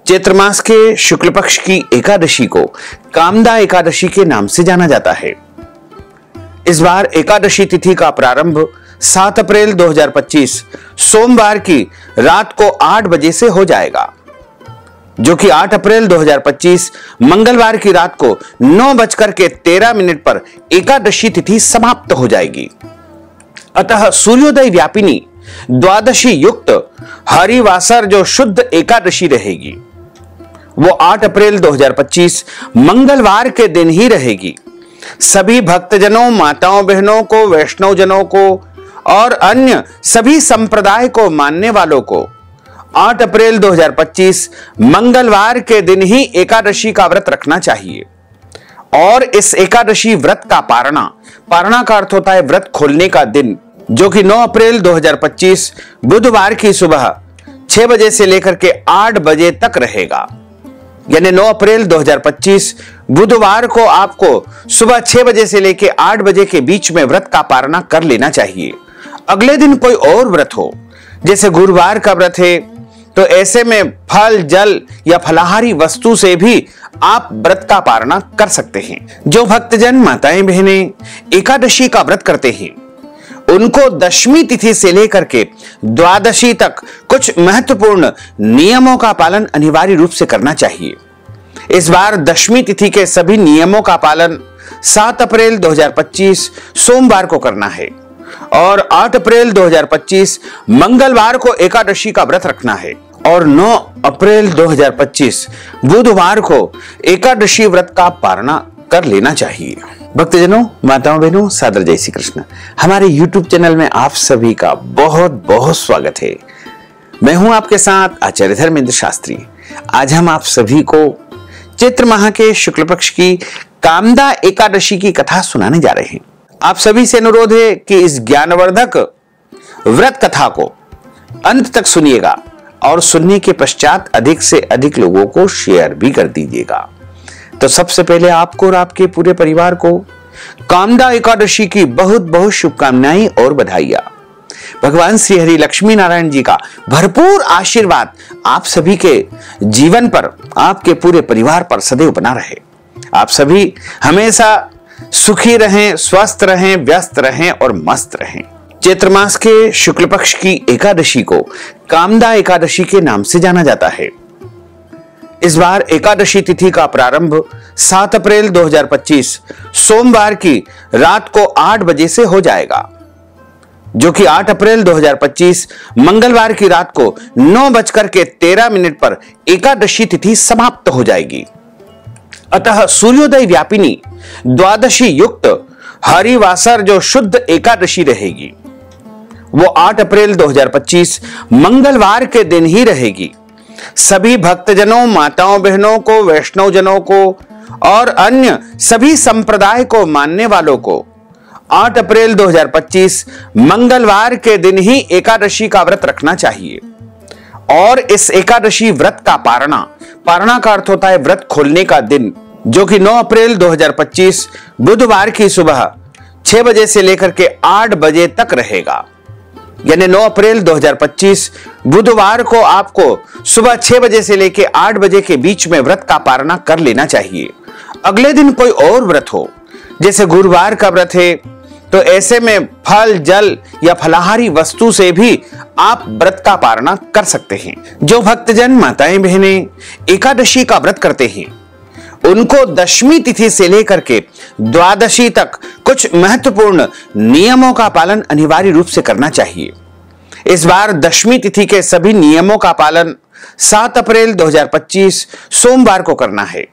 चैत्र मास के शुक्ल पक्ष की एकादशी को कामदा एकादशी के नाम से जाना जाता है। इस बार एकादशी तिथि का प्रारंभ 7 अप्रैल 2025 सोमवार की रात को 8 बजे से हो जाएगा, जो कि 8 अप्रैल 2025 मंगलवार की रात को 9:13 पर एकादशी तिथि समाप्त हो जाएगी। अतः सूर्योदय व्यापिनी द्वादशी युक्त हरिवासर जो शुद्ध एकादशी रहेगी वो 8 अप्रैल 2025 मंगलवार के दिन ही रहेगी। सभी भक्तजनों, माताओं, बहनों को, वैष्णव जनों को और अन्य सभी संप्रदाय को मानने वालों को 8 अप्रैल 2025 मंगलवार के दिन ही एकादशी का व्रत रखना चाहिए। और इस एकादशी व्रत का पारणा का अर्थ होता है व्रत खोलने का दिन, जो कि 9 अप्रैल 2025 बुधवार की सुबह 6 बजे से लेकर के 8 बजे तक रहेगा। यानी 9 अप्रैल 2025 बुधवार को आपको सुबह 6 बजे से लेकर 8 बजे के बीच में व्रत का पारणा कर लेना चाहिए। अगले दिन कोई और व्रत हो, जैसे गुरुवार का व्रत है, तो ऐसे में फल, जल या फलाहारी वस्तु से भी आप व्रत का पारणा कर सकते हैं। जो भक्तजन, माताएं, बहनें एकादशी का व्रत करते हैं उनको दशमी तिथि से लेकर के द्वादशी तक कुछ महत्वपूर्ण नियमों का पालन अनिवार्य रूप से करना चाहिए। इस बार दशमी तिथि के सभी नियमों का पालन 7 अप्रैल 2025 सोमवार को करना है और 8 अप्रैल 2025 मंगलवार को एकादशी का व्रत रखना है और 9 अप्रैल 2025 बुधवार को एकादशी व्रत का पारणा कर लेना चाहिए। भक्तजनों, माताओं, बहनों, सादर जय श्री कृष्ण। हमारे YouTube चैनल में आप सभी का बहुत बहुत स्वागत है। मैं हूं आपके साथ आचार्य धर्मेंद्र शास्त्री। आज हम आप सभी को चैत्र माह के शुक्ल पक्ष की कामदा एकादशी की कथा सुनाने जा रहे हैं। आप सभी से अनुरोध है कि इस ज्ञानवर्धक व्रत कथा को अंत तक सुनिएगा और सुनने के पश्चात अधिक से अधिक लोगों को शेयर भी कर दीजिएगा। तो सबसे पहले आपको और आपके पूरे परिवार को कामदा एकादशी की बहुत बहुत शुभकामनाएं और बधाइयां। भगवान श्री हरि लक्ष्मी नारायण जी का भरपूर आशीर्वाद आप सभी के जीवन पर, आपके पूरे परिवार पर सदैव बना रहे। आप सभी हमेशा सुखी रहें, स्वस्थ रहें, व्यस्त रहें और मस्त रहें। चैत्र मास के शुक्ल पक्ष की एकादशी को कामदा एकादशी के नाम से जाना जाता है। इस बार एकादशी तिथि का प्रारंभ 7 अप्रैल 2025 सोमवार की रात को 8 बजे से हो जाएगा, जो कि 8 अप्रैल 2025 मंगलवार की रात को 9:13 पर एकादशी तिथि समाप्त हो जाएगी। अतः सूर्योदय व्यापिनी द्वादशी युक्त हरिवासर जो शुद्ध एकादशी रहेगी वो 8 अप्रैल 2025 मंगलवार के दिन ही रहेगी। सभी भक्तजनों, माताओं, बहनों को, वैष्णव जनों को और अन्य सभी संप्रदाय को मानने वालों को 8 अप्रैल 2025 मंगलवार के दिन ही एकादशी का व्रत रखना चाहिए। और इस एकादशी व्रत का पारणा का अर्थ होता है व्रत खोलने का दिन, जो कि 9 अप्रैल 2025 बुधवार की सुबह 6 बजे से लेकर के 8 बजे तक रहेगा। यानी 9 अप्रैल 2025 बुधवार को आपको सुबह 6 बजे से लेकर 8 बजे के बीच में व्रत का पारणा कर लेना चाहिए। अगले दिन कोई और व्रत हो, जैसे गुरुवार का व्रत है, तो ऐसे में फल, जल या फलाहारी वस्तु से भी आप व्रत का पारणा कर सकते हैं। जो भक्तजन, माताएं, बहनें एकादशी का व्रत करते हैं उनको दशमी तिथि से लेकर के द्वादशी तक कुछ महत्वपूर्ण नियमों का पालन अनिवार्य रूप से करना चाहिए। इस बार दशमी तिथि के सभी नियमों का पालन 7 अप्रैल 2025 सोमवार को करना है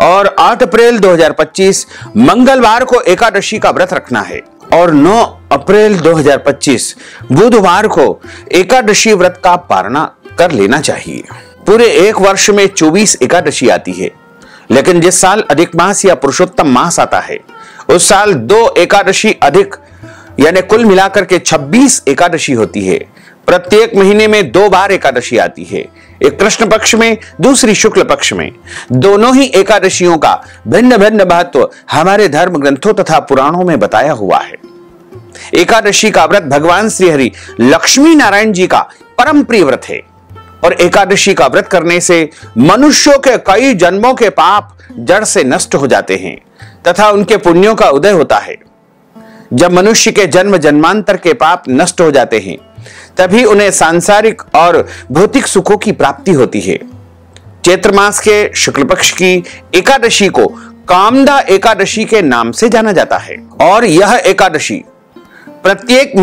और 8 अप्रैल 2025 मंगलवार को एकादशी का व्रत रखना है और 9 अप्रैल 2025 बुधवार को एकादशी व्रत का पारणा कर लेना चाहिए। पूरे एक वर्ष में 24 एकादशी आती है, लेकिन जिस साल अधिक मास या पुरुषोत्तम मास आता है उस साल 2 एकादशी अधिक, यानी कुल मिलाकर के 26 एकादशी होती है। प्रत्येक महीने में 2 बार एकादशी आती है, एक कृष्ण पक्ष में, दूसरी शुक्ल पक्ष में। दोनों ही एकादशियों का भिन्न भिन्न महत्व हमारे धर्म ग्रंथों तथा पुराणों में बताया हुआ है। एकादशी का व्रत भगवान श्री हरि लक्ष्मी नारायण जी का परम प्रिय व्रत है। और एकादशी का व्रत करने से मनुष्यों के कई जन्मों के पाप जड़ से नष्ट हो जाते हैं तथा उनके पुण्यों का उदय होता है। जब मनुष्य के जन्म जन्मांतर के पाप नष्ट हो जाते हैं तभी उन्हें सांसारिक और भौतिक सुखों की प्राप्ति होती है। चैत्र मास के शुक्ल पक्ष की एकादशी को कामदा एकादशी के नाम से जाना जाता है और यह एकादशी प्रत्येक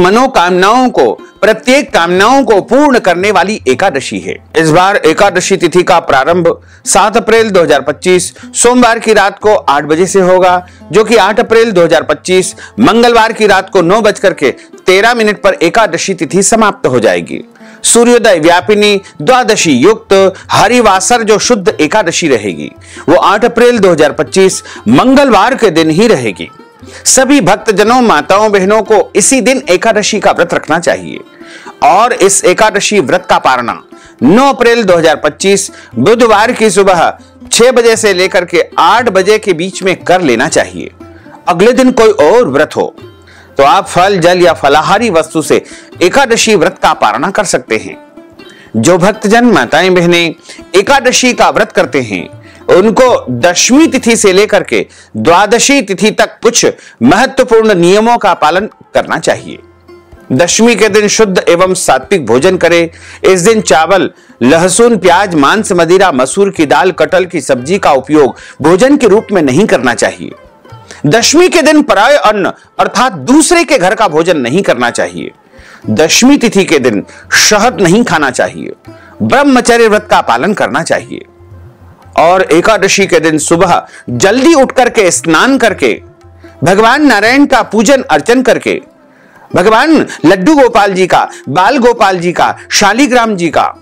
कामनाओं को पूर्ण करने वाली एकादशी है। इस बार एकादशी तिथि का प्रारंभ 7 अप्रैल 2025 सोमवार की रात को 8 बजे से होगा, जो कि 8 अप्रैल 2025 मंगलवार की रात को 9:13 पर एकादशी तिथि समाप्त हो जाएगी। सूर्योदय व्यापिनी द्वादशी युक्त हरिवासर जो शुद्ध एकादशी रहेगी वो 8 अप्रैल 2025 मंगलवार के दिन ही रहेगी। सभी भक्तजनों, माताओं, बहनों को इसी दिन एकादशी का व्रत रखना चाहिए और इस एकादशी व्रत का पारणा 9 अप्रैल 2025 बुधवार की सुबह 6 बजे से लेकर के 8 बजे के बीच में कर लेना चाहिए। अगले दिन कोई और व्रत हो तो आप फल, जल या फलाहारी वस्तु से एकादशी व्रत का पारणा कर सकते हैं। जो भक्तजन, माताएं, बहनें एकादशी का व्रत करते हैं उनको दशमी तिथि से लेकर के द्वादशी तिथि तक कुछ महत्वपूर्ण नियमों का पालन करना चाहिए। दशमी के दिन शुद्ध एवं सात्विक भोजन करें। इस दिन चावल, लहसुन, प्याज, मांस, मदिरा, मसूर की दाल, कटहल की सब्जी का उपयोग भोजन के रूप में नहीं करना चाहिए। दशमी के दिन पराय अन्न अर्थात दूसरे के घर का भोजन नहीं करना चाहिए। दशमी तिथि के दिन शहद नहीं खाना चाहिए। ब्रह्मचर्य व्रत का पालन करना चाहिए और एकादशी के दिन सुबह जल्दी उठ करके स्नान करके भगवान नारायण का पूजन अर्चन करके भगवान लड्डू गोपाल जी का, बाल गोपाल जी का, शालीग्राम जी का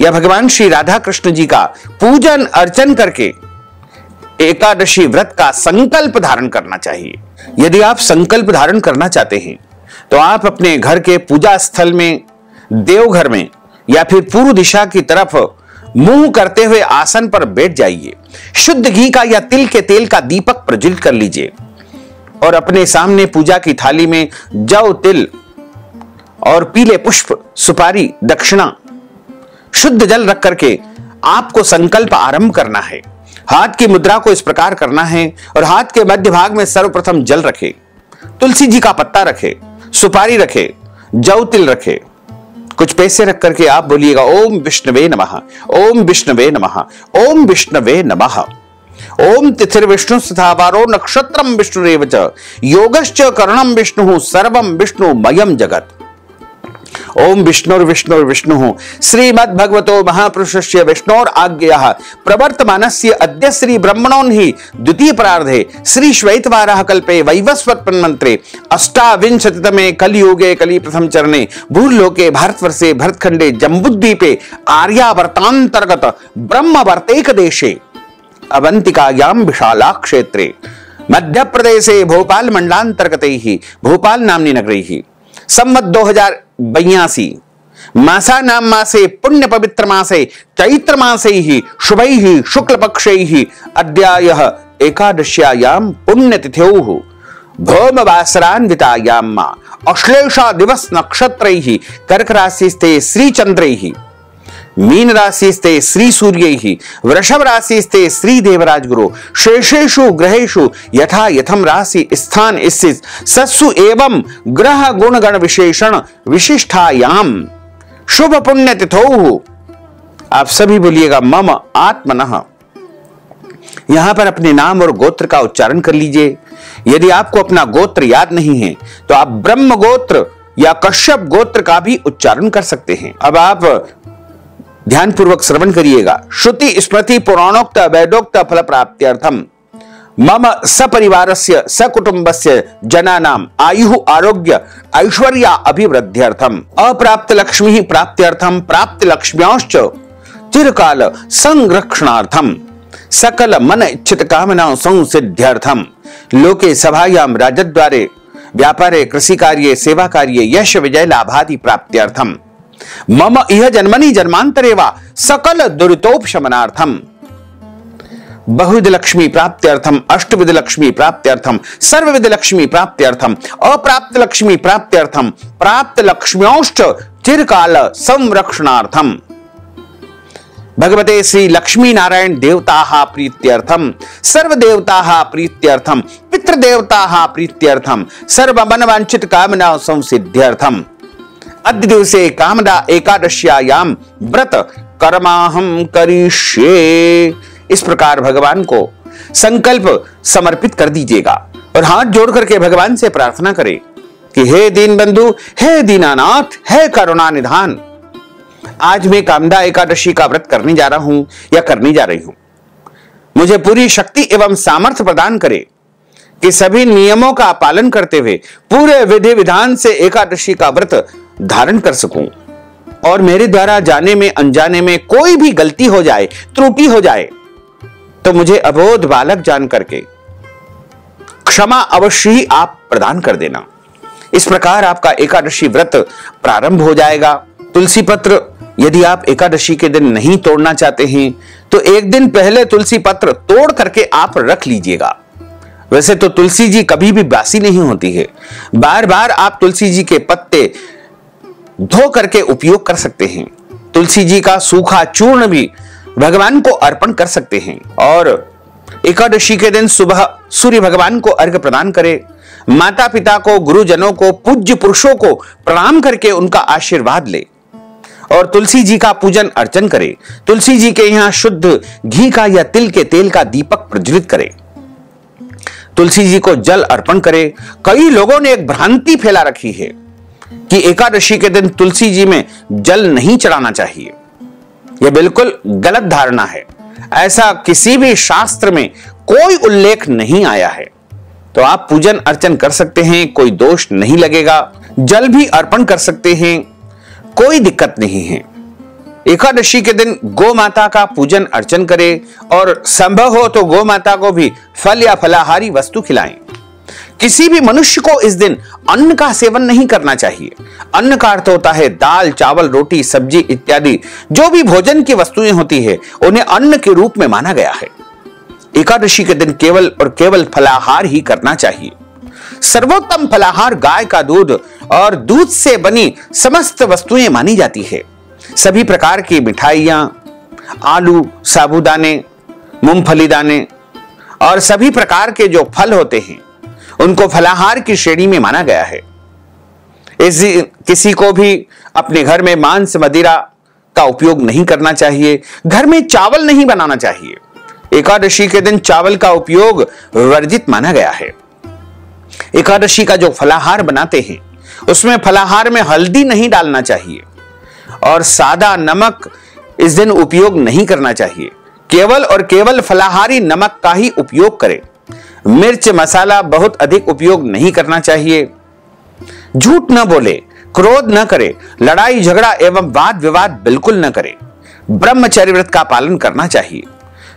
या भगवान श्री राधा कृष्ण जी का पूजन अर्चन करके एकादशी व्रत का संकल्प धारण करना चाहिए। यदि आप संकल्प धारण करना चाहते हैं तो आप अपने घर के पूजा स्थल में, देवघर में या फिर पूर्व दिशा की तरफ मुंह करते हुए आसन पर बैठ जाइए। शुद्ध घी का या तिल के तेल का दीपक प्रज्वलित कर लीजिए और अपने सामने पूजा की थाली में जौ, तिल और पीले पुष्प, सुपारी, दक्षिणा, शुद्ध जल रख करके आपको संकल्प आरंभ करना है। हाथ की मुद्रा को इस प्रकार करना है और हाथ के मध्य भाग में सर्वप्रथम जल रखे, तुलसी जी का पत्ता रखे, सुपारी रखे, जौ, तिल रखे, कुछ पैसे रख करके आप बोलिएगा ओम विष्णवे नमः, ओम विष्णवे नमः, ओम विष्णवे नमः। ओम तिथिर्विष्णु तथावारो नक्षत्रम विष्णुरेव च योगश्च करणम विष्णु सर्वम विष्णुमयम जगत। ओम विष्णुर्विष्णुर्विष्णु श्रीमद्भगवतो महापुरुषस्य विष्णोर आज्ञया प्रवर्तमानस्य अद्य श्री ब्रह्मणोन्हि द्वितीय परार्धे श्री श्वेतवाराह कल्पे वैवस्वत मंत्रे अष्टाविंशतितमे कलियुगे कलि प्रथम चरणे भूलोके भारतवर्षे भरतखंडे जम्बूद्वीपे आर्यावर्तांतर्गत ब्रह्मवर्तेक देशे अवंतिकायां विशाला क्षेत्रे मध्य प्रदेशे भोपाल मंडलांतर्गते ही भोपाल नामनी नगरी ही संवत 2082 मासा नाम मासे पुण्य पवित्र मासे चैत्र मासे ही शुभै ही शुक्ल पक्षै ही अद्यायः एकादश्यायां पुण्यतिथ्यौः भौमवासरान्वितायां मा अश्लेषा दिवस नक्षत्रैः कर्क राशिस्ते श्रीचंद्रैः मीन राशिस्ते श्री सूर्यैः वृषभ राशिस्ते श्री देवराज गुरु शेषेषु ग्रहेषु यथा यथम राशि स्थान स्थित सत्सु एवं ग्रह गुण गण विशेषण विशिष्टायाम शुभ पुण्य तिथौ। आप सभी बोलिएगा मम आत्मनः। यहां पर अपने नाम और गोत्र का उच्चारण कर लीजिए। यदि आपको अपना गोत्र याद नहीं है तो आप ब्रह्म गोत्र या कश्यप गोत्र का भी उच्चारण कर सकते हैं। अब आप ध्यान पूर्वक श्रवण करिएगा। श्रुति स्मृति पुराणोक्त वैदोक्त फल प्राप्त्यर्थम मम सपरिवारस्य सकुटुंबस्य जनानाम आयु आरोग्य ऐश्वर्य अभिवृद्ध्यर्थम अप्राप्त लक्ष्मी प्राप्त्यर्थम प्राप्त लक्ष्म्याश्च चिरकाल संरक्षणार्थम सकल मन इच्छित कामना संसिद्ध्यर्थम लोके सभायां राजद्वारे व्यापारे कृषि कार्ये सेवा कार्ये यश विजय लाभादि प्राप्त्यर्थम मम इह जन्मनि जन्मांतरे वा सकल दुरितोपशमनार्थम बहुविध लक्ष्मी प्राप्त्यर्थम अष्टविध लक्ष्मी प्राप्त्यर्थम सर्वविध लक्ष्मी प्राप्त्यर्थम अप्राप्त लक्ष्मी प्राप्त्यर्थम प्राप्त लक्ष्म्योश्च चिरकाल संरक्षणार्थम भगवते श्री लक्ष्मी नारायण देवताः प्रीत्यर्थम, सर्वदेवताः प्रीत्यर्थम, पितृदेवताः प्रीत्यर्थम, सर्वमनवांछित कामना संसिद्ध्यर्थम अद्य दिवसे कामदा एकादश्यायां व्रत कर्माहम करिष्ये। इस प्रकार भगवान को संकल्प समर्पित कर दीजिएगा और हाथ जोड़ करके भगवान से प्रार्थना करें कि हे दीन बंधु, हे दीनानाथ, हे करुणा निधान, आज मैं कामदा एकादशी का व्रत करने जा रहा हूं या करने जा रही हूं। मुझे पूरी शक्ति एवं सामर्थ्य प्रदान करे कि सभी नियमों का पालन करते हुए पूरे विधि विधान से एकादशी का व्रत धारण कर सकूं और मेरे द्वारा जाने में अनजाने में कोई भी गलती हो जाए, त्रुटि हो जाए तो मुझे अबोध बालक जान करके क्षमा अवश्य ही आप प्रदान कर देना। इस प्रकार आपका एकादशी व्रत प्रारंभ हो जाएगा। तुलसी पत्र यदि आप एकादशी के दिन नहीं तोड़ना चाहते हैं तो एक दिन पहले तुलसी पत्र तोड़ करके आप रख लीजिएगा। वैसे तो तुलसी जी कभी भी बासी नहीं होती है, बार बार आप तुलसी जी के पत्ते धो करके उपयोग कर सकते हैं। तुलसी जी का सूखा चूर्ण भी भगवान को अर्पण कर सकते हैं और एकादशी के दिन सुबह सूर्य भगवान को अर्घ्य प्रदान करें। माता पिता को, गुरुजनों को, पूज्य पुरुषों को प्रणाम करके उनका आशीर्वाद ले और तुलसी जी का पूजन अर्चन करे। तुलसी जी के यहां शुद्ध घी का या तिल के तेल का दीपक प्रज्वलित करे। तुलसी जी को जल अर्पण करे। कई लोगों ने एक भ्रांति फैला रखी है कि एकादशी के दिन तुलसी जी में जल नहीं चढ़ाना चाहिए। यह बिल्कुल गलत धारणा है। ऐसा किसी भी शास्त्र में कोई उल्लेख नहीं आया है। तो आप पूजन अर्चन कर सकते हैं, कोई दोष नहीं लगेगा। जल भी अर्पण कर सकते हैं, कोई दिक्कत नहीं है। एकादशी के दिन गौ माता का पूजन अर्चन करें और संभव हो तो गौ माता को भी फल या फलाहारी वस्तु खिलाएं। किसी भी मनुष्य को इस दिन अन्न का सेवन नहीं करना चाहिए। अन्न का अर्थ होता है दाल, चावल, रोटी, सब्जी इत्यादि जो भी भोजन की वस्तुएं होती है उन्हें अन्न के रूप में माना गया है। एकादशी के दिन केवल और केवल फलाहार ही करना चाहिए। सर्वोत्तम फलाहार गाय का दूध और दूध से बनी समस्त वस्तुएं मानी जाती है। सभी प्रकार की मिठाइयां, आलू, साबूदाने, मूंगफली दाने और सभी प्रकार के जो फल होते हैं उनको फलाहार की श्रेणी में माना गया है। किसी को भी अपने घर में मांस मदिरा का उपयोग नहीं करना चाहिए। घर में चावल नहीं बनाना चाहिए। एकादशी के दिन चावल का उपयोग वर्जित माना गया है। एकादशी का जो फलाहार बनाते हैं उसमें फलाहार में हल्दी नहीं डालना चाहिए और सादा नमक इस दिन उपयोग नहीं करना चाहिए। केवल और केवल फलाहारी नमक का ही उपयोग करें। मिर्च मसाला बहुत अधिक उपयोग नहीं करना चाहिए। झूठ न बोले, क्रोध न करे, लड़ाई झगड़ा एवं वाद विवाद बिल्कुल न करे। ब्रह्मचर्य व्रत का पालन करना चाहिए।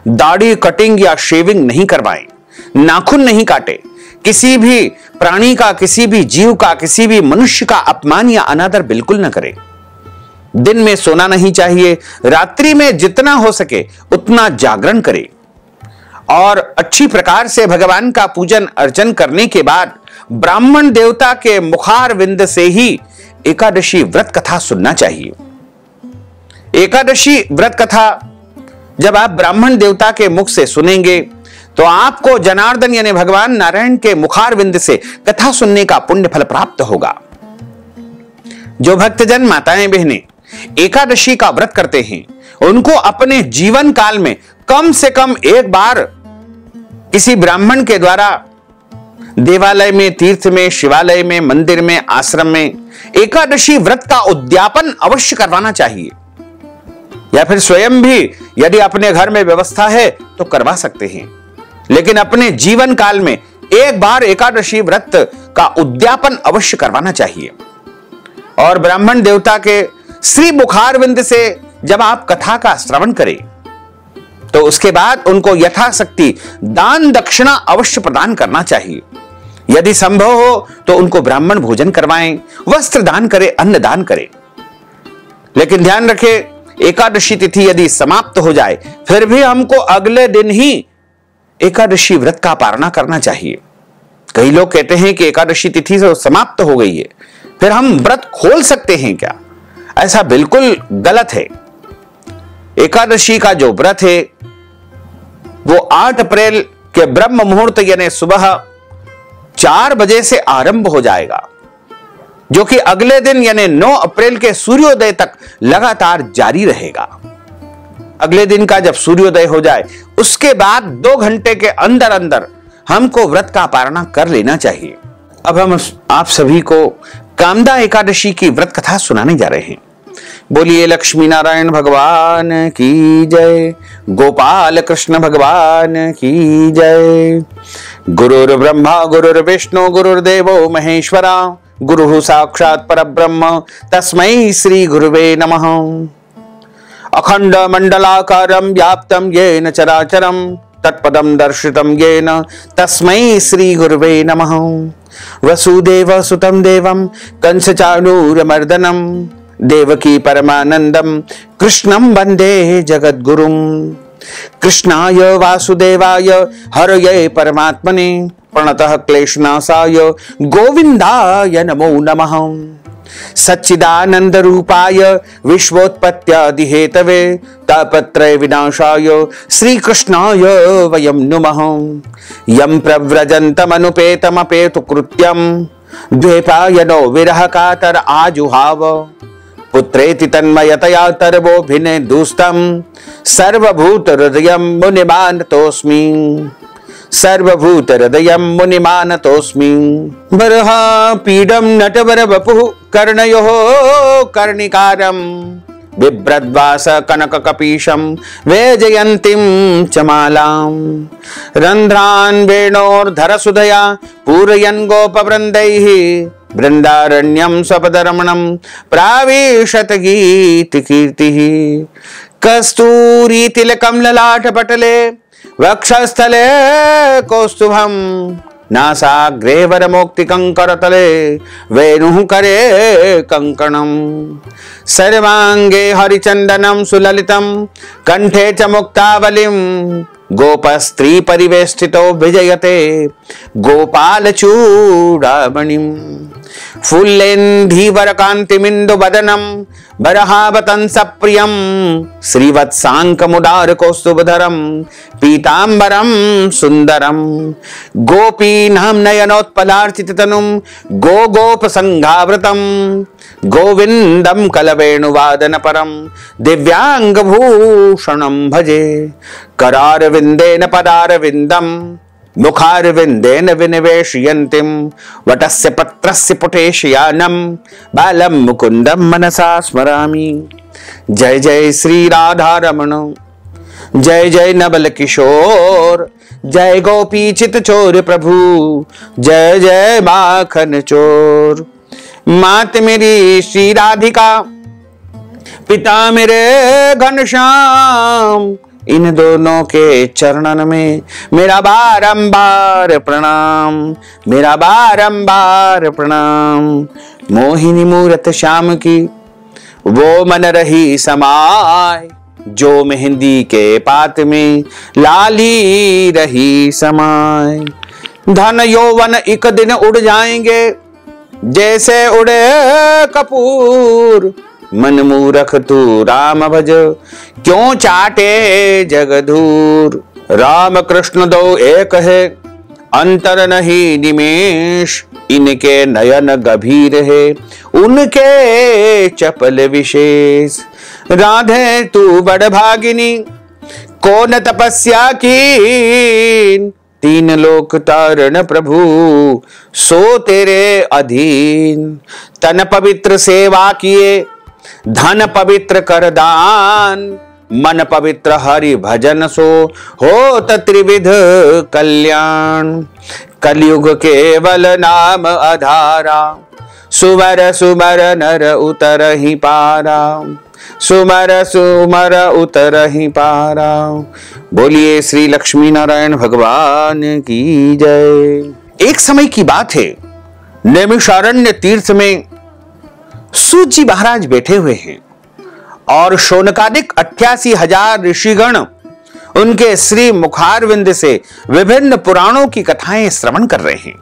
दाढ़ी कटिंग या शेविंग नहीं करवाएं। नाखून नहीं काटे। किसी भी प्राणी का, किसी भी जीव का, किसी भी मनुष्य का अपमान या अनादर बिल्कुल न करें। दिन में सोना नहीं चाहिए। रात्रि में जितना हो सके उतना जागरण करें और अच्छी प्रकार से भगवान का पूजन अर्चन करने के बाद ब्राह्मण देवता के मुखार विंद से ही एकादशी व्रत कथा सुनना चाहिए। एकादशी व्रत कथा जब आप ब्राह्मण देवता के मुख से सुनेंगे तो आपको जनार्दन यानी भगवान नारायण के मुखार विंद से कथा सुनने का पुण्य फल प्राप्त होगा। जो भक्तजन माताएं बहनें एकादशी का व्रत करते हैं उनको अपने जीवन काल में कम से कम एक बार किसी ब्राह्मण के द्वारा देवालय में, तीर्थ में, शिवालय में, मंदिर में, आश्रम में एकादशी व्रत का उद्यापन अवश्य करवाना चाहिए या फिर स्वयं भी यदि अपने घर में व्यवस्था है तो करवा सकते हैं। लेकिन अपने जीवन काल में एक बार एकादशी व्रत का उद्यापन अवश्य करवाना चाहिए। और ब्राह्मण देवता के श्री मुखारविंद से जब आप कथा का श्रवण करें तो उसके बाद उनको यथाशक्ति दान दक्षिणा अवश्य प्रदान करना चाहिए। यदि संभव हो तो उनको ब्राह्मण भोजन करवाएं, वस्त्र दान करें, अन्न दान करें। लेकिन ध्यान रखें, एकादशी तिथि यदि समाप्त हो जाए फिर भी हमको अगले दिन ही एकादशी व्रत का पारणा करना चाहिए। कई लोग कहते हैं कि एकादशी तिथि से समाप्त हो गई है, फिर हम व्रत खोल सकते हैं क्या? ऐसा बिल्कुल गलत है। एकादशी का जो व्रत है वो 8 अप्रैल के ब्रह्म मुहूर्त यानी सुबह 4 बजे से आरंभ हो जाएगा, जो कि अगले दिन यानी 9 अप्रैल के सूर्योदय तक लगातार जारी रहेगा। अगले दिन का जब सूर्योदय हो जाए उसके बाद 2 घंटे के अंदर अंदर हमको व्रत का पारणा कर लेना चाहिए। अब हम आप सभी को कामदा एकादशी की व्रत कथा सुनाने जा रहे हैं। बोलिए लक्ष्मी नारायण भगवान की जय, गोपाल कृष्ण भगवान की जय। गुरुर् ब्रह्मा गुरुर्विष्णु गुरुर्देवो महेश्वरा, गुरुः साक्षात् परब्रह्म तस्मै श्री गुरुवे नमः। अखंड मंडलाकारं व्याप्तं येन चराचरं तत्पदं दर्शितं येन तस्मै श्री गुरुवे नमः। वसुदेव सुतं देवं कंसचाणूरमर्दनं देवकी परमानंदं कृष्णं वंदे जगद्गुरुं। कृष्णाय वासुदेवाय हरये परमात्मने प्रणतः क्लेशनाशाय गोविंदाय नमो नमः। सच्चिदानंद रूपाय विश्वोत्पत्त्यादि हेतवे तापत्रय विनाशाय श्री कृष्णाय वयं नुमः। यं प्रव्रजन्तमनुपेतमपेतु कृत्यं द्वैपायनो विरह कातर आजुहाव। पुत्रेति तन्मयतया तरवोभिने दुस्तं सर्वभूत हृदयं मुनिमानतोऽस्मि। सर्वभूत हृदयं मुनिमानतोऽस्मि। बर्हा पीडं नटवर वपुः कर्णयोः कर्णिकारं बिभ्रद्वास कनक कपीशं वैजयन्तीं च मालां। रन्ध्रान् वेणोर्धर सुधया पूरयन् गोपवृन्दैः वृन्दारण्यं स्वपदरमणं प्राविशत गीतकीर्तिः। कस्तूरी तिलकं ललाटपटले वक्षस्थले कौस्तुभं नासाग्रे वरमोक्तिकंकरतले वेणुः करे कंकणं। सर्वांगे हरिचंदनं सुललितं कंठे च मुक्तावलिं गोपस्त्री परिवेष्टितो विजयते गोपाल चूड़ामणिं। फुल्लेन्धीवर कांतिमिन्दु बदनं बरहावतंस प्रियं श्रीवत्सांकमुदार कौस्तुभधरं पीतांबरं सुंदरं। गोपीनां नयनोत्पलार्चिततनुं गोगोप संघावृतं गोविंदं कलवेणुवादन परं दिव्यांगभूषणं भजे। करारविंदेन पदारविंदं मुखारविंदेन विनिवेशयन्तीं वटस्य पत्रस्य पुटेशयानं बालं मुकुन्दं मनसा स्मरामि। जय जय श्री राधा रमण, जय जय नवल किशोर, जय गोपी चित चोर प्रभु, जय जय माखन चोर। मात मेरी श्री राधिका, पिता मेरे घनश्याम, इन दोनों के चरणन में मेरा बारंबार प्रणाम, मेरा बारंबार प्रणाम। मोहिनी मूरत श्याम की वो मन रही समाय, जो मेहंदी के पात में लाली रही समाय। धन यौवन एक दिन उड़ जाएंगे जैसे उड़े कपूर, मन मूरख तू राम भज क्यों चाटे जगधूर। राम कृष्ण दो एक है अंतर नहीं निमेश, इनके नयन गभीर है उनके चपल विशेष। राधे तू बड़ भागिनी कौन तपस्या की, तीन लोक तारण प्रभु सो तेरे अधीन। तन पवित्र सेवा किए धन पवित्र कर दान, मन पवित्र हरि भजन सो हो त्रिविध कल्याण। कलयुग केवल नाम आधारा, सुमर सुमर नर उतर ही पारा, सुमर सुमर उतर ही पारा। बोलिए श्री लक्ष्मी नारायण भगवान की जय। एक समय की बात है, नैमिषारण्य तीर्थ में सूत जी महाराज बैठे हुए हैं और शौनकादिक 88,000 ऋषिगण उनके श्री मुखारविंद से विभिन्न पुराणों की कथाएं श्रवण कर रहे हैं।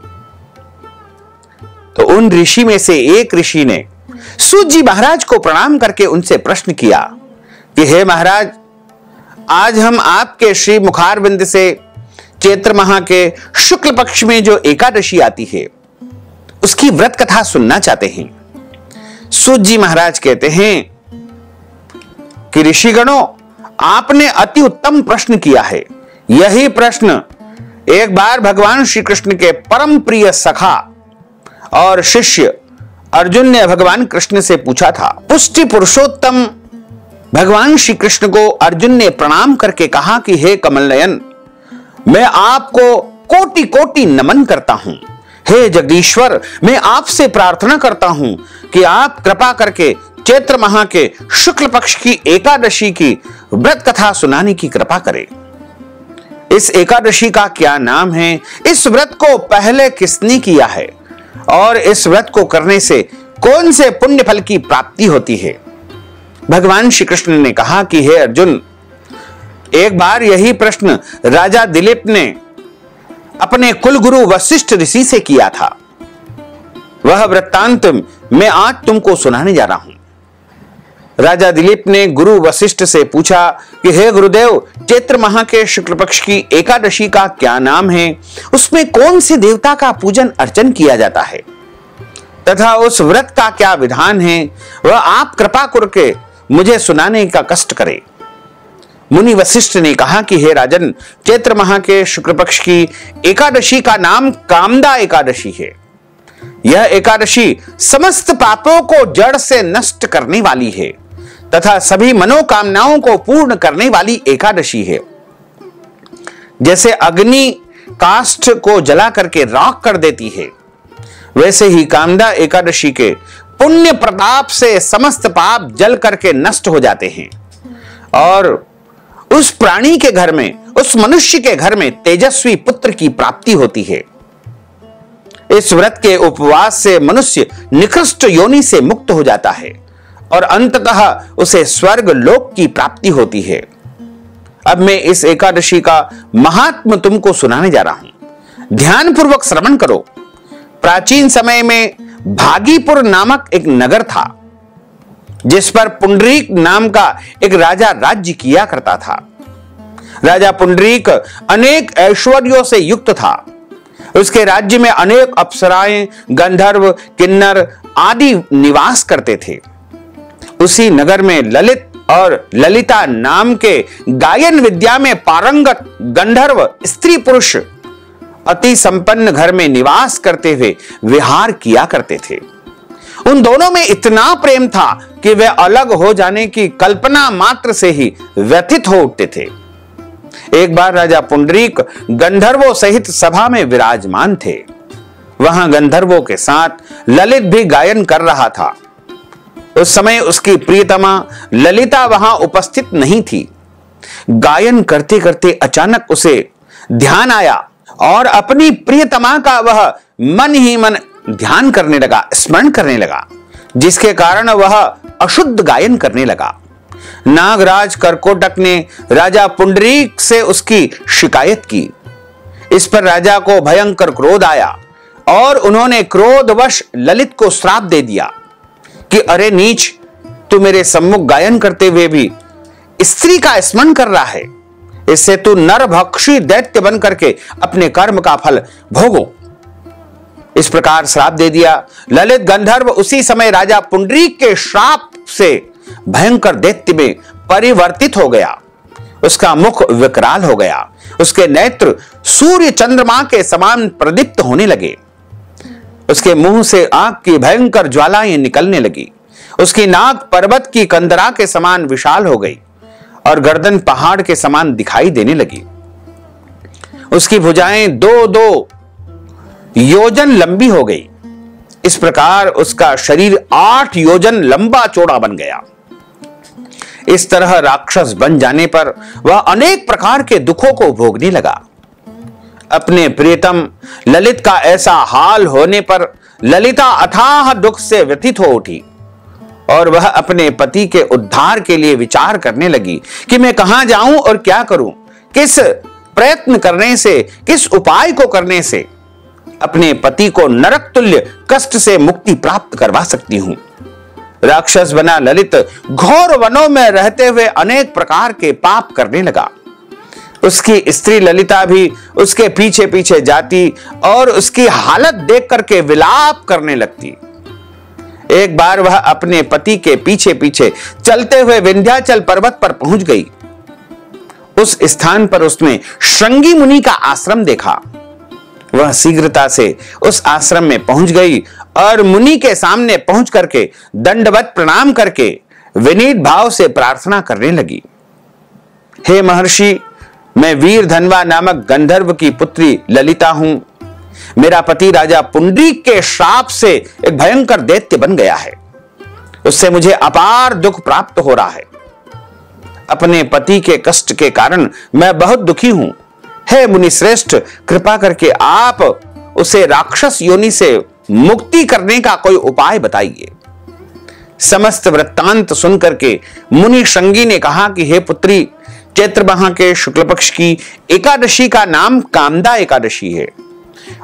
तो उन ऋषि में से एक ऋषि ने सूत जी महाराज को प्रणाम करके उनसे प्रश्न किया कि हे महाराज, आज हम आपके श्री मुखारविंद से चैत्र माह के शुक्ल पक्ष में जो एकादशी आती है उसकी व्रत कथा सुनना चाहते हैं। सूत जी महाराज कहते हैं कि ऋषिगणों, आपने अति उत्तम प्रश्न किया है। यही प्रश्न एक बार भगवान श्री कृष्ण के परम प्रिय सखा और शिष्य अर्जुन ने भगवान कृष्ण से पूछा था। पुष्टि पुरुषोत्तम भगवान श्री कृष्ण को अर्जुन ने प्रणाम करके कहा कि हे कमल नयन, मैं आपको कोटि कोटि नमन करता हूं। हे जगदीश्वर, मैं आपसे प्रार्थना करता हूं कि आप कृपा करके चैत्र माह के शुक्ल पक्ष की एकादशी की व्रत कथा सुनाने की कृपा करें। इस एकादशी का क्या नाम है, इस व्रत को पहले किसने किया है और इस व्रत को करने से कौन से पुण्य फल की प्राप्ति होती है। भगवान श्री कृष्ण ने कहा कि हे अर्जुन, एक बार यही प्रश्न राजा दिलीप ने अपने कुलगुरु वशिष्ठ ऋषि से किया था। वह वृत्तांत मैं आज तुमको सुनाने जा रहा हूं। राजा दिलीप ने गुरु वशिष्ठ से पूछा कि हे गुरुदेव, चैत्र माह के शुक्ल पक्ष की एकादशी का क्या नाम है, उसमें कौन से देवता का पूजन अर्चन किया जाता है तथा उस व्रत का क्या विधान है, वह आप कृपा करके मुझे सुनाने का कष्ट करें। मुनि वशिष्ठ ने कहा कि हे राजन, चैत्र माह के शुक्ल पक्ष की एकादशी का नाम कामदा एकादशी है। यह एकादशी समस्त पापों को जड़ से नष्ट करने वाली है तथा सभी मनोकामनाओं को पूर्ण करने वाली एकादशी है। जैसे अग्नि काष्ठ को जला करके राख कर देती है, वैसे ही कामदा एकादशी के पुण्य प्रताप से समस्त पाप जल करके नष्ट हो जाते हैं और उस प्राणी के घर में, उस मनुष्य के घर में तेजस्वी पुत्र की प्राप्ति होती है। इस व्रत के उपवास से मनुष्य निकृष्ट योनि से मुक्त हो जाता है और अंततः उसे स्वर्ग लोक की प्राप्ति होती है। अब मैं इस एकादशी का महात्म तुमको सुनाने जा रहा हूं। ध्यान पूर्वक श्रवण करो। प्राचीन समय में भागीपुर नामक एक नगर था जिस पर पुंडरीक नाम का एक राजा राज्य किया करता था। राजा पुंडरीक अनेक ऐश्वर्यों से युक्त था। उसके राज्य में अनेक अप्सराएं, गंधर्व, किन्नर आदि निवास करते थे। उसी नगर में ललित और ललिता नाम के गायन विद्या में पारंगत गंधर्व स्त्री पुरुष अति संपन्न घर में निवास करते हुए विहार किया करते थे। उन दोनों में इतना प्रेम था कि वे अलग हो जाने की कल्पना मात्र से ही व्यथित हो उठते थे। एक बार राजा पुंडरीक गंधर्वों सहित सभा में विराजमान थे। वहां गंधर्वों के साथ ललित भी गायन कर रहा था। उस समय उसकी प्रियतमा ललिता वहां उपस्थित नहीं थी। गायन करते करते अचानक उसे ध्यान आया और अपनी प्रियतमा का वह मन ही मन ध्यान करने लगा, स्मरण करने लगा, जिसके कारण वह अशुद्ध गायन करने लगा। नागराज करकोटक ने राजा पुंडरीक से उसकी शिकायत की। इस पर राजा को भयंकर क्रोध आया और उन्होंने क्रोधवश ललित को श्राप दे दिया कि अरे नीच, तू मेरे सम्मुख गायन करते हुए भी स्त्री का स्मरण कर रहा है, इससे तू नरभक्षी दैत्य बन करके अपने कर्म का फल भोगो। इस प्रकार श्राप दे दिया। ललित गंधर्व उसी समय राजा पुंडरीक के श्राप से भयंकर दैत्य में परिवर्तित हो गया। उसका मुख विकराल हो गया, उसके नेत्र सूर्य चंद्रमा के समान प्रदीप्त होने लगे, उसके मुंह से आग की भयंकर ज्वालाएं निकलने लगी, उसकी नाक पर्वत की कंदरा के समान विशाल हो गई और गर्दन पहाड़ के समान दिखाई देने लगी। उसकी भुजाएं 2-2 योजन लंबी हो गई। इस प्रकार उसका शरीर 8 योजन लंबा चौड़ा बन गया। इस तरह राक्षस बन जाने पर वह अनेक प्रकार के दुखों को भोगने लगा। अपने प्रियतम ललित का ऐसा हाल होने पर ललिता अथाह दुख से व्यथित हो उठी और वह अपने पति के उद्धार के लिए विचार करने लगी कि मैं कहां जाऊं और क्या करूं, किस प्रयत्न करने से, किस उपाय को करने से अपने पति को नरक तुल्य कष्ट से मुक्ति प्राप्त करवा सकती हूं। राक्षस बना ललित घोर वनों में रहते हुए अनेक प्रकार के पाप करने लगा। उसकी स्त्री ललिता भी उसके पीछे पीछे जाती और उसकी हालत देख करके विलाप करने लगती। एक बार वह अपने पति के पीछे पीछे चलते हुए विंध्याचल पर्वत पर पहुंच गई। उस स्थान पर उसने श्रृंगी मुनि का आश्रम देखा। वह शीघ्रता से उस आश्रम में पहुंच गई और मुनि के सामने पहुंच करके दंडवत प्रणाम करके विनीत भाव से प्रार्थना करने लगी। हे महर्षि, मैं वीर धनवा नामक गंधर्व की पुत्री ललिता हूं। मेरा पति राजा पुंडरीक के श्राप से एक भयंकर दैत्य बन गया है। उससे मुझे अपार दुख प्राप्त हो रहा है। अपने पति के कष्ट के कारण मैं बहुत दुखी हूं। हे मुनि श्रेष्ठ, कृपा करके आप उसे राक्षस योनि से मुक्ति करने का कोई उपाय बताइए। समस्त वृत्तांत सुनकर के मुनि श्रृंगी ने कहा कि हे पुत्री, चैत्र माह के शुक्ल पक्ष की एकादशी का नाम कामदा एकादशी है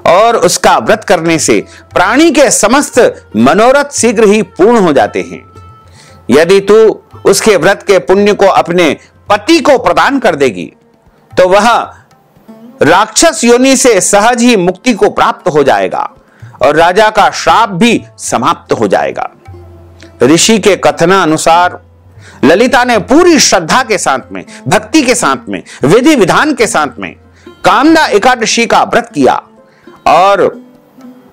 और उसका व्रत करने से प्राणी के समस्त मनोरथ शीघ्र ही पूर्ण हो जाते हैं। यदि तू उसके व्रत के पुण्य को अपने पति को प्रदान कर देगी तो वह राक्षस योनि से सहज ही मुक्ति को प्राप्त हो जाएगा और राजा का श्राप भी समाप्त हो जाएगा। ऋषि के कथना अनुसार ललिता ने पूरी श्रद्धा के साथ में, भक्ति के साथ में, विधि विधान के साथ में कामदा एकादशी का व्रत किया और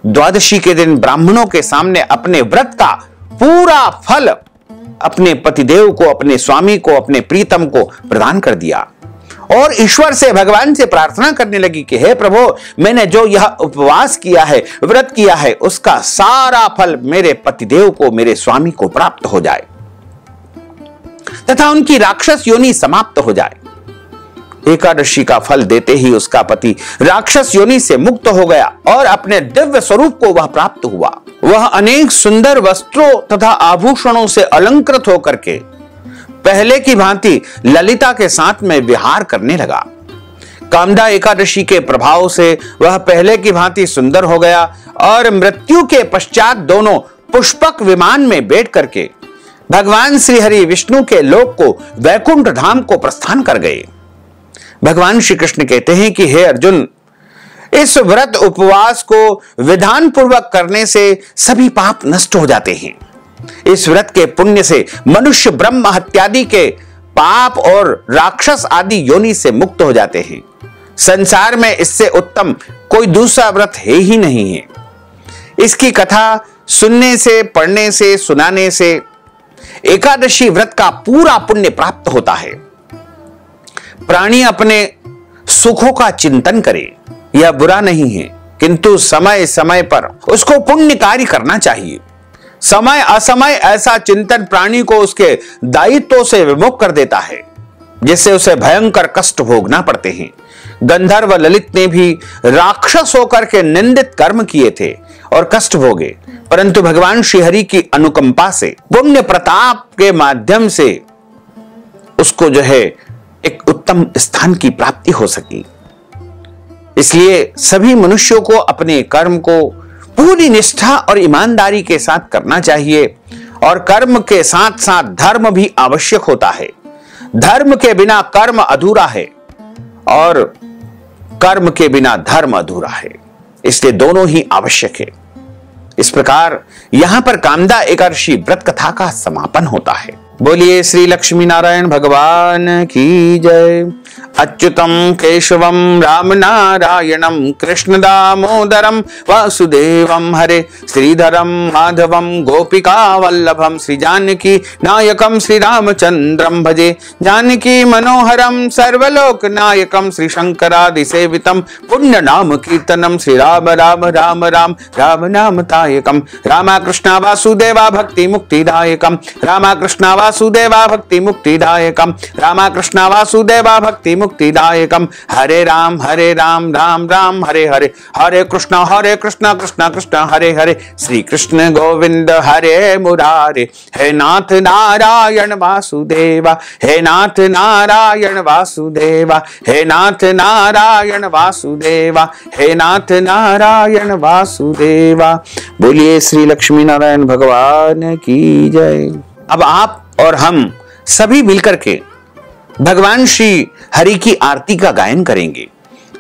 द्वादशी के दिन ब्राह्मणों के सामने अपने व्रत का पूरा फल अपने पतिदेव को, अपने स्वामी को, अपने प्रीतम को प्रदान कर दिया और ईश्वर से, भगवान से प्रार्थना करने लगी कि हे प्रभु, मैंने जो यह उपवास किया है, व्रत किया है, उसका सारा फल मेरे पतिदेव को, मेरे स्वामी को प्राप्त हो जाए तथा उनकी राक्षस योनि समाप्त हो जाए। एकादशी का फल देते ही उसका पति राक्षस योनि से मुक्त हो गया और अपने दिव्य स्वरूप को वह प्राप्त हुआ। वह अनेक सुंदर वस्त्रों तथा आभूषणों से अलंकृत होकर के पहले की भांति ललिता के साथ में विहार करने लगा। कामदा एकादशी के प्रभाव से वह पहले की भांति सुंदर हो गया और मृत्यु के पश्चात दोनों पुष्पक विमान में बैठ करके भगवान श्री हरि विष्णु के लोक को, वैकुंठ धाम को प्रस्थान कर गए। भगवान श्री कृष्ण कहते हैं कि हे अर्जुन, इस व्रत उपवास को विधान पूर्वक करने से सभी पाप नष्ट हो जाते हैं। इस व्रत के पुण्य से मनुष्य ब्रह्म हत्यादि के पाप और राक्षस आदि योनि से मुक्त हो जाते हैं। संसार में इससे उत्तम कोई दूसरा व्रत है ही नहीं है। इसकी कथा सुनने से, पढ़ने से, सुनाने से एकादशी व्रत का पूरा पुण्य प्राप्त होता है। प्राणी अपने सुखों का चिंतन करे, यह बुरा नहीं है, किंतु समय समय पर उसको पुण्य कार्य करना चाहिए। समय असमय ऐसा चिंतन प्राणी को उसके दायित्व से विमुख कर देता है, जिससे उसे भयंकर कष्ट भोगना पड़ते हैं। गंधर्व ललित ने भी राक्षस होकर के निंदित कर्म किए थे और कष्ट भोगे, परंतु भगवान श्रीहरि की अनुकंपा से, पुण्य प्रताप के माध्यम से उसको जो है एक उत्तम स्थान की प्राप्ति हो सकी। इसलिए सभी मनुष्यों को अपने कर्म को पूरी निष्ठा और ईमानदारी के साथ करना चाहिए और कर्म के साथ साथ धर्म भी आवश्यक होता है। धर्म के बिना कर्म अधूरा है और कर्म के बिना धर्म अधूरा है, इसलिए दोनों ही आवश्यक है। इस प्रकार यहां पर कामदा एकादशी व्रत कथा का समापन होता है। बोलिए श्री लक्ष्मी नारायण भगवान की जय। अच्युतम केशवम राम नारायणम कृष्ण दामोदरम वासुदेवम हरे श्रीधरम माधवम गोपिका वल्लभम श्री जानकी नायकम श्री रामचंद्रम भजे जानकी मनोहरम सर्वलोक नायकम श्री शंकरादि सेवितम पुण्य नाम कीर्तनम श्री राम राम राम राम राम नाम तायकम रामा कृष्णा वासुदेवा भक्ति मुक्तिदायकम रामा कृष्णा वासुदेवा भक्ति मुक्तिदायकम रामा कृष्णा वासुदेवा भक्ति मुक्तिदायकम। हरे राम राम राम हरे हरे, हरे कृष्ण कृष्ण कृष्ण हरे हरे, श्री कृष्ण गोविंद हरे मुरारे। हे नाथ नारायण वासुदेवा, हे नाथ नारायण वासुदेवा, हे नाथ नारायण वासुदेवा, हे नाथ नारायण वासुदेवा। बोलिए श्री लक्ष्मी नारायण भगवान की जय। अब आप और हम सभी मिलकर के भगवान श्री हरि की आरती का गायन करेंगे।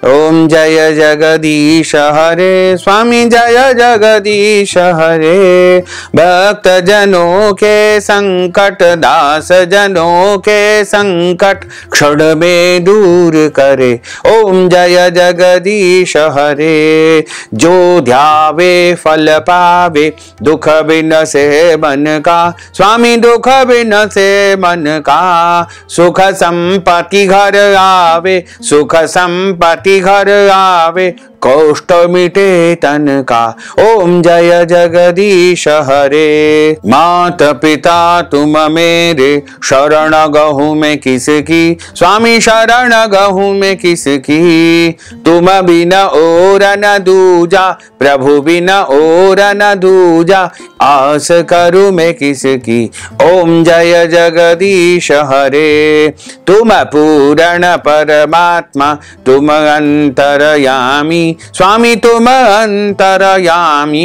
ओम जय जगदीश हरे, स्वामी जय जगदीश हरे, भक्त जनों के संकट, दास जनों के संकट क्षण में दूर करे। ओम जय जगदीश हरे, जो ध्यावे फल पावे, दुख बिन से मन का, स्वामी दुख बिन से मन का, सुख संपत्ति घर आवे, सुख संपत्ति घर आवे, कष्ट मिटे तन का। ओम जय जगदीश हरे, मात पिता तुम मेरे, शरण गहूं में किसकी, स्वामी शरण गहूं में किसकी, तुम बिना और न दूजा, प्रभु बिना और न दूजा, आस करूं मैं किसकी। ओम जय जगदीश हरे, तुम पूर्ण परमात्मा, तुम अंतरयामी, स्वामी तुम अंतरयामी,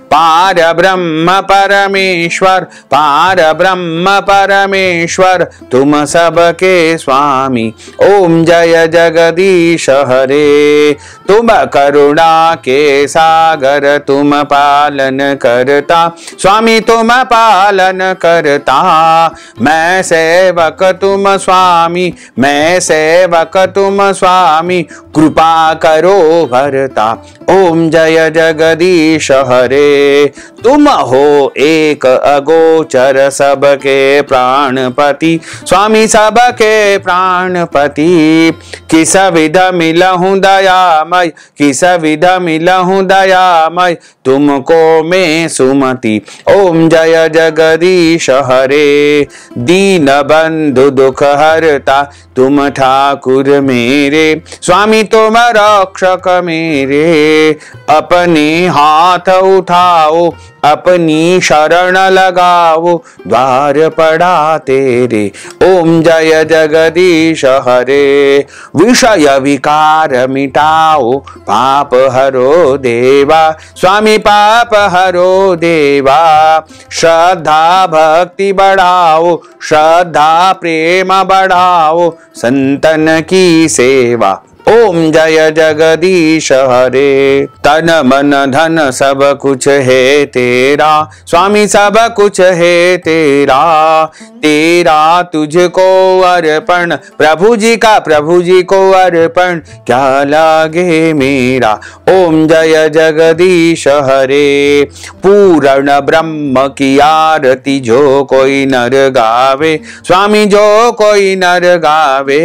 पार ब्रह्म परमेश्वर, पार ब्रह्म परमेश्वर, तुम सबके स्वामी। ओम जय जगदीश हरे, तुम करुणा के सागर, तुम पालन करता, स्वामी तुम पालन करता, मैं सेवक तुम स्वामी, मैं सेवक तुम स्वामी, कृपा करो भरता। ओम जय जगदीश हरे, तुम हो एक अगोचर, सबके प्राणपति, स्वामी सबके प्राणपति, किस विध मिलहूं दयामय, किस विध मिलहूं दयामय, तुमको मैं सुमति। ओम जय जगदीश हरे, दीन बंधु दुख हरता, तुम ठाकुर मेरे, स्वामी तुम रक्षक मेरे, अपने हाथ उठाओ, अपनी शरण लगाओ, द्वार पड़ा तेरे। ओम जय जगदीश हरे, विषय विकार मिटाओ, पाप हरो देवा, स्वामी पाप हरो देवा, श्रद्धा भक्ति बढ़ाओ, श्रद्धा प्रेम बढ़ाओ, संतन की सेवा। ओम जय जगदीश हरे, तन मन धन सब कुछ है तेरा, स्वामी सब कुछ है तेरा, तेरा तुझको अर्पण, प्रभु जी का प्रभु जी को अर्पण, क्या लागे मेरा। ओम जय जगदीश हरे, पूर्ण ब्रह्म की आरती जो कोई नर गावे, स्वामी जो कोई नर गावे,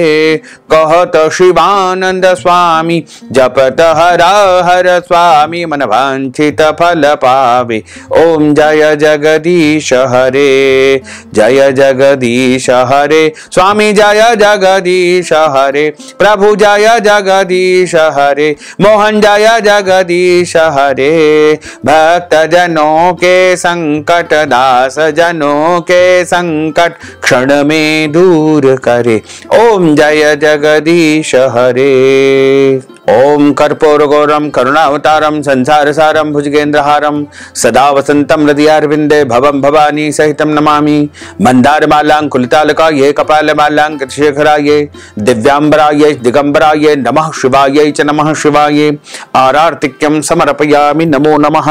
कहत शिवानंद स्वामी, जपत हर हर स्वामी, मन वांछित फल पावे। ओम जय जगदीश हरे, जय जगदीश हरे, स्वामी जय जगदीश हरे, प्रभु जय जगदीश हरे, मोहन जय जगदीश हरे, भक्त जनों के संकट, दास जनों के संकट क्षण में दूर करे। ओम जय जगदीश हरे। ओम कर्पूरगौरम करुणावतारम संसार सारम भुजगेंद्रहारम सदा वसंतम हृदयारविंदे भवम भवानी सहितम नमामि। मंदार मालांकुलितालकाये कपाल मालांकितशेखराये दिव्यांबराये दिगंबराये नमः शिवाय च नमः शिवाय। आरार्तिक्यं समर्पयामि नमो नमः।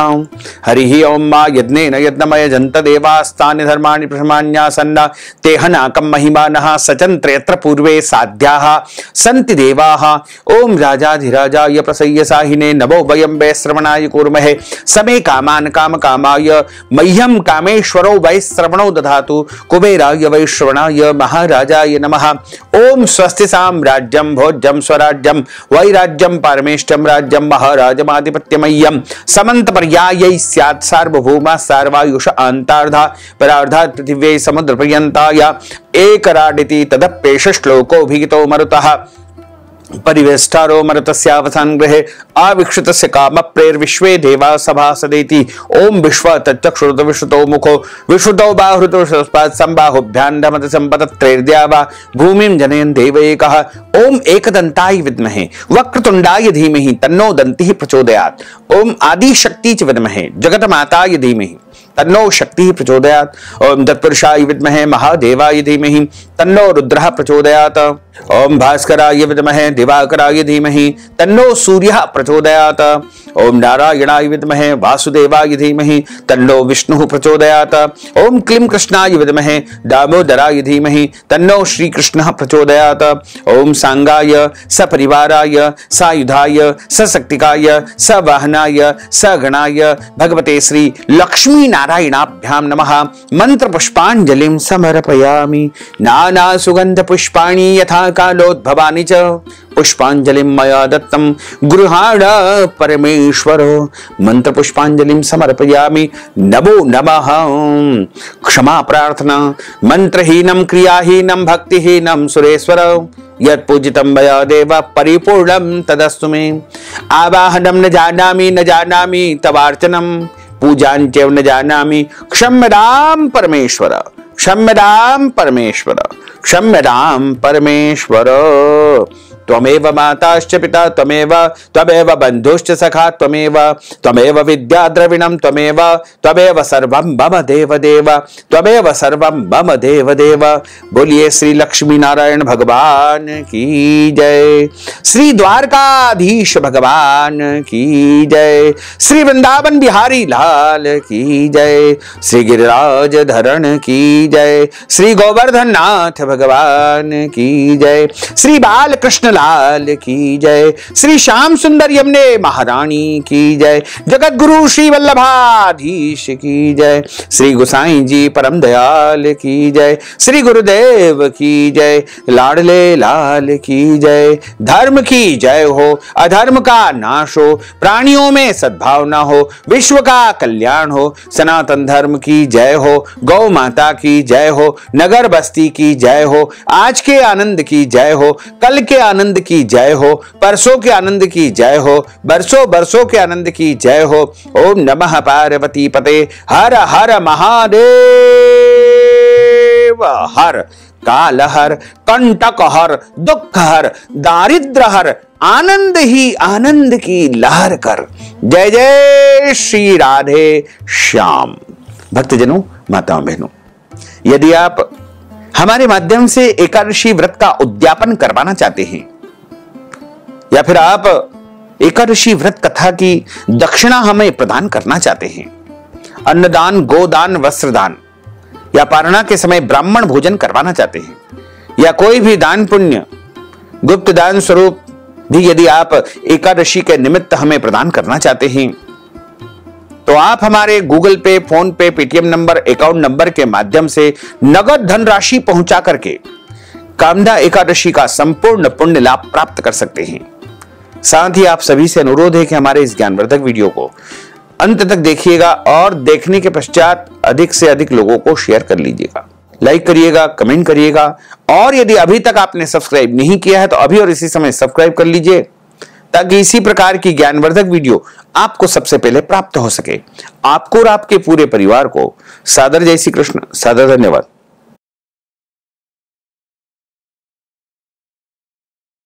हरि ओम मा यज्ञेन यज्ञमय जंत देवास्तानि धर्माणि प्रथमान्यासन्ना तेहनाकं महिमानः सचन्त्र यत्र पूर्वे साध्याः सन्ति देवाः। ओम राजा राजाधिराजाय प्रसय्यसाहिने नमो वयं वै श्रवणाय कुर्महे समे कामान काम कामाय मह्यं कामेश्वरो वै श्रवणो दधातु कुबेराय वै श्रवणाय महाराजाय नमः। ओम स्वस्ति साम्राज्यं भोज्यं स्वराज्यं वैराज्यं परमेष्टं राज्यं महाराजमाधिपत्यमय्यं समन्तपर्यायै स्यात् सार्वभौमा सार्वायुष अंतार्धा परार्धात् पृथिव्यै समुद्रपर्यन्ताय एकराडिति तदप्येष श्लोकोऽभिहितो मरुतः परिवेष्टारो मरुतस्यावसान गृहे आविक्षितस्य कामप्रेर्विश्वे देवा सभासदेति। ओम विश्व तच्चक्षुरुत विश्रुतो मुखो विश्रुतो बाहुरुतो संबाहुभ्यान्धमत संपतत्रैर्द्यावा भूमिं जनयन् देवैकः। ओम एकदन्ताय विद्महे वक्रतुण्डाय धीमहि तन्नो दन्तिः प्रचोदयात्। ओम आदिशक्ति च विद्महे जगन्माताय धीमहि तन्नो शक्तिः प्रचोदयात्। ओम तत्पुरुषाय विद्महे महादेवाय धीमहि तन्नो रुद्रः प्रचोदयात्। ओम भास्कराय विद्महे दिवाकराय धीमहि तन्नो सूर्यः प्रचोदयात्। ओम नारायणाय विद्महे वासुदेवाय धीमहि तन्नो विष्णुः प्रचोदयात्। ओम क्लीं कृष्णाय विद्महे दामोदराय धीमहि तन्नो श्रीकृष्णः प्रचोदयात्। ओम सांगाय सपरिवाराय सायुधाय सशक्तिकाय सवाहनाय सगणाय भगवते श्री लक्ष्मी नारायणाभ्यां नमः। मंत्र पुष्पांजलिं समर्पयामि। नाना सुगंध पुष्पाणि यथा कालोद्भवानि च पुष्पांजलिं मया दत्तं गृहाण परमेश्वर। मंत्र पुष्पांजलिं समर्पयामि। नमो नमः। क्षमा प्रार्थना। मंत्रहीनं क्रियाहीनं भक्तिहीनं सुरेश्वर यत् पूजितं मया देव परिपूर्णं तदस्तु मे। आवाहनं न जानामि तवार्चनं पूजाञ्च न जानामि क्षम्यतां परमेश्वर क्षम्यतां परमेश्वर क्षम्यतां परमेश्वर। त्वमेव माताश्च पिता त्वमेव बन्धुश्च सखा त्वमेव विद्या द्रविणं त्वमेव सर्वं मम देव त्वमेव सर्वं मम देव। बोलिए श्री लक्ष्मी नारायण भगवान की जय। श्री द्वारकाधीश भगवान की जय। श्री वृंदावन बिहारी लाल की जय। श्री गिरिराज धरण की जय। श्री गोवर्धन नाथ भगवान की जय। श्री बालकृष्ण लाल की जय। श्री श्याम सुंदर यमुने महारानी की जय। जगत गुरु श्री वल्लभाधीश की जय। श्री गोसाई जी परम दयाल की जय। श्री गुरुदेव की जय। लाडले लाल की जय। धर्म की जय हो अधर्म का नाश हो प्राणियों में सद्भावना हो विश्व का कल्याण हो। सनातन धर्म की जय हो गौ माता की जय हो नगर बस्ती की जय हो आज के आनंद की जय हो कल के आनंद की जय हो परसों के आनंद की जय हो बरसों बरसों के आनंद की जय हो। ओम नमः पार्वती पते हर हर महादेव हर काल हर कंटक हर दुख हर दारिद्र हर आनंद ही आनंद की लहर कर। जय जय श्री राधे श्याम। भक्तजनों माताओं बहनों यदि आप हमारे माध्यम से एकादशी व्रत का उद्यापन करवाना चाहते हैं या फिर आप एकादशी व्रत कथा की दक्षिणा हमें प्रदान करना चाहते हैं अन्नदान गोदान वस्त्रदान या पारणा के समय ब्राह्मण भोजन करवाना चाहते हैं या कोई भी दान पुण्य गुप्त दान स्वरूप भी यदि आप एकादशी के निमित्त हमें प्रदान करना चाहते हैं तो आप हमारे गूगल पे फोन पे पेटीएम नंबर अकाउंट नंबर के माध्यम से नगद धनराशि पहुंचा करके कामदा एकादशी का संपूर्ण पुण्य लाभ प्राप्त कर सकते हैं। साथ ही आप सभी से अनुरोध है कि हमारे इस ज्ञानवर्धक वीडियो को अंत तक देखिएगा और देखने के पश्चात अधिक से अधिक लोगों को शेयर कर लीजिएगा लाइक करिएगा कमेंट करिएगा और यदि अभी तक आपने सब्सक्राइब नहीं किया है तो अभी और इसी समय सब्सक्राइब कर लीजिए ताकि इसी प्रकार की ज्ञानवर्धक वीडियो आपको सबसे पहले प्राप्त हो सके। आपको और आपके पूरे परिवार को सादर जय श्री कृष्ण सादर धन्यवाद।